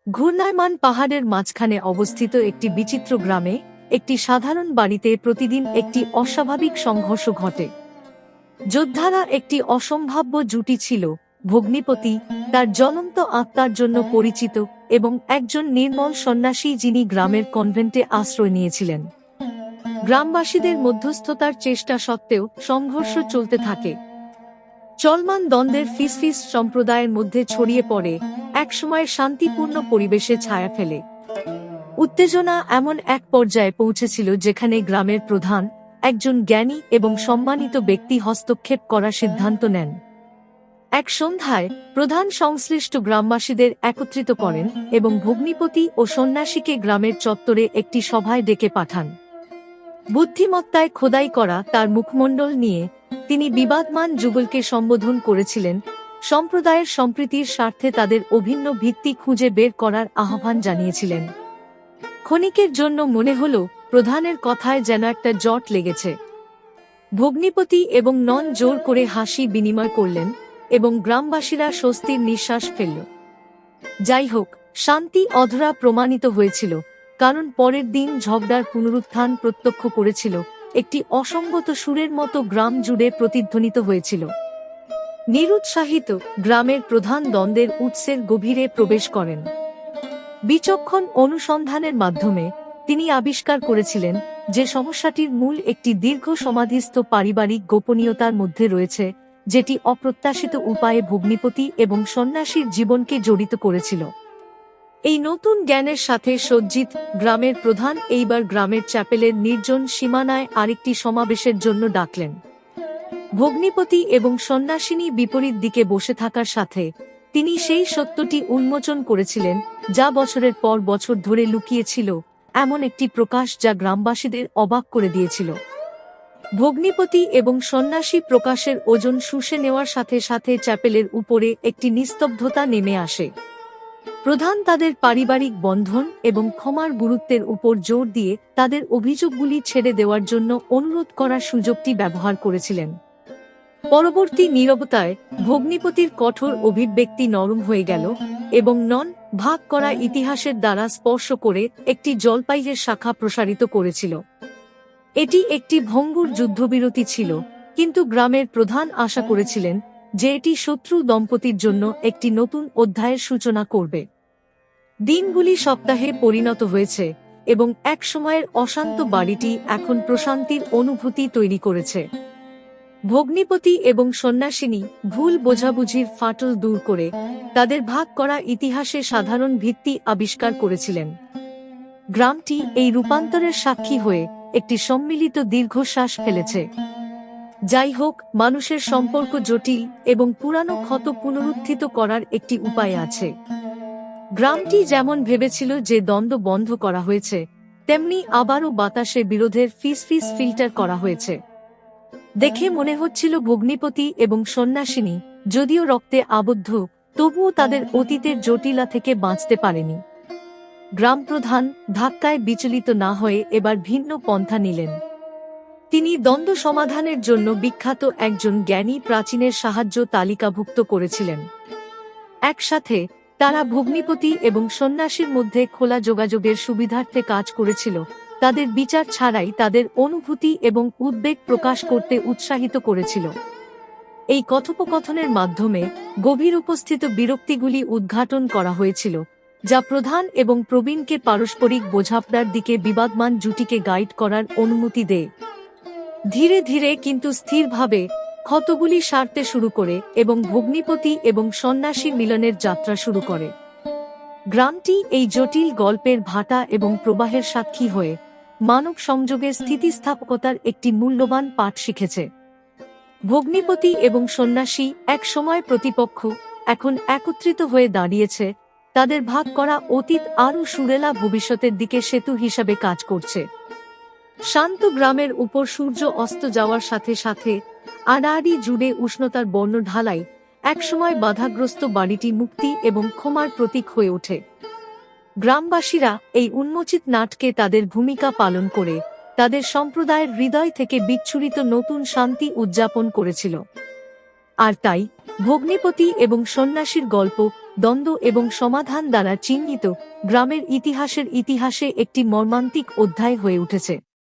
ঘূর্ণায়মান পাহাড়ের মাঝখানে অবস্থিত একটি বিচিত্র গ্রামে একটি সাধারণ বাড়িতে প্রতিদিন একটি অস্বাভাবিক সংঘর্ষ ঘটে। যোদ্ধারা একটি অসম্ভাব্য জুটি ছিল, ভগ্নিপতি, তার জ্বলন্ত আত্মার জন্য পরিচিত, এবং একজন নির্মল সন্ন্যাসী যিনি গ্রামের কনভেন্টে আশ্রয় নিয়েছিলেন। গ্রামবাসীদের মধ্যস্থতার চেষ্টা সত্ত্বেও সংঘর্ষ চলতে থাকে। চলমান দ্বন্দ্বের ফিসফিস সম্প্রদায়ের মধ্যে ছড়িয়ে পড়ে, একসময়ের শান্তিপূর্ণ পরিবেশে ছায়া ফেলে। উত্তেজনা এমন এক পর্যায়ে পৌঁছেছিল যেখানে গ্রামের প্রধান, একজন জ্ঞানী এবং সম্মানিত ব্যক্তি, হস্তক্ষেপ করার সিদ্ধান্ত নেন। এক সন্ধ্যায় প্রধান সংশ্লিষ্ট গ্রামবাসীদের একত্রিত করেন এবং ভগ্নিপতি ও সন্ন্যাসীকে গ্রামের চত্বরে একটি সভায় ডেকে পাঠান। বুদ্ধিমত্তায় খোদাই করা তার মুখমণ্ডল নিয়ে তিনি বিবাদমান যুগলকে সম্বোধন করেছিলেন, সম্প্রদায়ের সম্প্রীতির স্বার্থে তাদের অভিন্ন ভিত্তি খুঁজে বের করার আহ্বান জানিয়েছিলেন। ক্ষণিকের জন্য মনে হল প্রধানের কথায় যেন একটা জট লেগেছে। ভগ্নিপতি এবং নন জোর করে হাসি বিনিময় করলেন এবং গ্রামবাসীরা স্বস্তির নিঃশ্বাস ফেলল। যাই হোক, শান্তি অধরা প্রমাণিত হয়েছিল, কারণ পরের দিন ঝগড়ার পুনরুত্থান প্রত্যক্ষ করেছিল, একটি অসঙ্গত সুরের মতো গ্রাম জুড়ে প্রতিধ্বনিত হয়েছিল। নিরুৎসাহিত গ্রামের প্রধান দ্বন্দ্বের উৎসের গভীরে প্রবেশ করেন। বিচক্ষণ অনুসন্ধানের মাধ্যমে তিনি আবিষ্কার করেছিলেন যে সমস্যাটির মূল একটি দীর্ঘ সমাধিস্থ পারিবারিক গোপনীয়তার মধ্যে রয়েছে, যেটি অপ্রত্যাশিত উপায়ে ভগ্নিপতি এবং সন্ন্যাসীর জীবনকে জড়িত করেছিল। এই নতুন জ্ঞানের সাথে সজ্জিত গ্রামের প্রধান এইবার গ্রামের চ্যাপেলের নির্জন সীমানায় আরেকটি সমাবেশের জন্য ডাকলেন। ভগ্নিপতি এবং সন্ন্যাসিনী বিপরীত দিকে বসে থাকার সাথে তিনি সেই সত্যটি উন্মোচন করেছিলেন যা বছরের পর বছর ধরে লুকিয়েছিল, এমন একটি প্রকাশ যা গ্রামবাসীদের অবাক করে দিয়েছিল। ভগ্নিপতি এবং সন্ন্যাসী প্রকাশের ওজন শুষে নেওয়ার সাথে সাথে চ্যাপেলের উপরে একটি নিস্তব্ধতা নেমে আসে। প্রধান তাদের পারিবারিক বন্ধন এবং ক্ষমার গুরুত্বের উপর জোর দিয়ে তাদের অভিযোগগুলি ছেড়ে দেওয়ার জন্য অনুরোধ করার সুযোগটি ব্যবহার করেছিলেন। পরবর্তী নীরবতায় ভগ্নিপতির কঠোর অভিব্যক্তি নরম হয়ে গেল এবং নন ভাগ করা ইতিহাসের দ্বারা স্পর্শ করে একটি জলপাইয়ের শাখা প্রসারিত করেছিল। এটি একটি ভঙ্গুর যুদ্ধবিরতি ছিল, কিন্তু গ্রামের প্রধান আশা করেছিলেন যে এটি শত্রু দম্পতির জন্য একটি নতুন অধ্যায়ের সূচনা করবে। দিনগুলি সপ্তাহে পরিণত হয়েছে এবং এক সময়ের অশান্ত বাড়িটি এখন প্রশান্তির অনুভূতি তৈরি করেছে। ভগ্নিপতি এবং সন্ন্যাসিনী ভুল বোঝাবুঝির ফাটল দূর করে তাদের ভাগ করা ইতিহাসে সাধারণ ভিত্তি আবিষ্কার করেছিলেন। গ্রামটি এই রূপান্তরের সাক্ষী হয়ে একটি সম্মিলিত দীর্ঘশ্বাস ফেলেছে। যাই হোক, মানুষের সম্পর্ক জটিল এবং পুরানো ক্ষত পুনরুত্থিত করার একটি উপায় আছে। গ্রামটি যেমন ভেবেছিল যে দ্বন্দ্ব বন্ধ করা হয়েছে, তেমনি আবারও বাতাসে বিরোধের ফিসফিস ফিল্টার করা হয়েছে। দেখে মনে হচ্ছিল ভগ্নিপতি এবং সন্ন্যাসিনী, যদিও রক্তে আবদ্ধ, তবুও তাদের অতীতের জটিলতা থেকে বাঁচতে পারেনি। গ্রামপ্রধান ধাক্কায় বিচলিত না হয়ে এবার ভিন্ন পন্থা নিলেন। তিনি দ্বন্দ্ব সমাধানের জন্য বিখ্যাত একজন জ্ঞানী প্রাচীনের সাহায্য তালিকাভুক্ত করেছিলেন। একসাথে তারা ভগ্নিপতি এবং সন্ন্যাসীর মধ্যে খোলা যোগাযোগের সুবিধার্থে কাজ করেছিল, তাদের বিচার ছাড়াই তাদের অনুভূতি এবং উদ্বেগ প্রকাশ করতে উৎসাহিত করেছিল। এই কথোপকথনের মাধ্যমে গভীর উপস্থিত বিরক্তিগুলি উদ্ঘাটন করা হয়েছিল, যা প্রধান এবং প্রবীণকে পারস্পরিক বোঝাপড়ার দিকে বিবাদমান জুটিকে গাইড করার অনুমতি দেয়। ধীরে ধীরে কিন্তু স্থিরভাবে ক্ষতগুলি সারতে শুরু করে এবং ভগ্নিপতি এবং সন্ন্যাসী মিলনের যাত্রা শুরু করে। গ্রামটি এই জটিল গল্পের ভাটা এবং প্রবাহের সাক্ষী হয়ে মানব সংযোগের স্থিতিস্থাপকতার একটি মূল্যবান পাঠ শিখেছে। ভগ্নিপতি এবং সন্ন্যাসী এক সময় প্রতিপক্ষ, এখন একত্রিত হয়ে দাঁড়িয়েছে, তাদের ভাগ করা অতীত আরও সুরেলা ভবিষ্যতের দিকে সেতু হিসাবে কাজ করছে। শান্ত গ্রামের উপর সূর্য অস্ত যাওয়ার সাথে সাথে আড়াআড়ি জুড়ে উষ্ণতার বর্ণ ঢালাই একসময় বাধাগ্রস্ত বাড়িটি মুক্তি এবং ক্ষমার প্রতীক হয়ে ওঠে। গ্রামবাসীরা এই উন্মোচিত নাটকে তাদের ভূমিকা পালন করে তাদের সম্প্রদায়ের হৃদয় থেকে বিচ্ছুরিত নতুন শান্তি উদযাপন করেছিল। আর তাই ভগ্নিপতি এবং সন্ন্যাসীর গল্প দ্বন্দ্ব এবং সমাধান দ্বারা চিহ্নিত গ্রামের ইতিহাসে একটি মর্মান্তিক অধ্যায় হয়ে উঠেছে।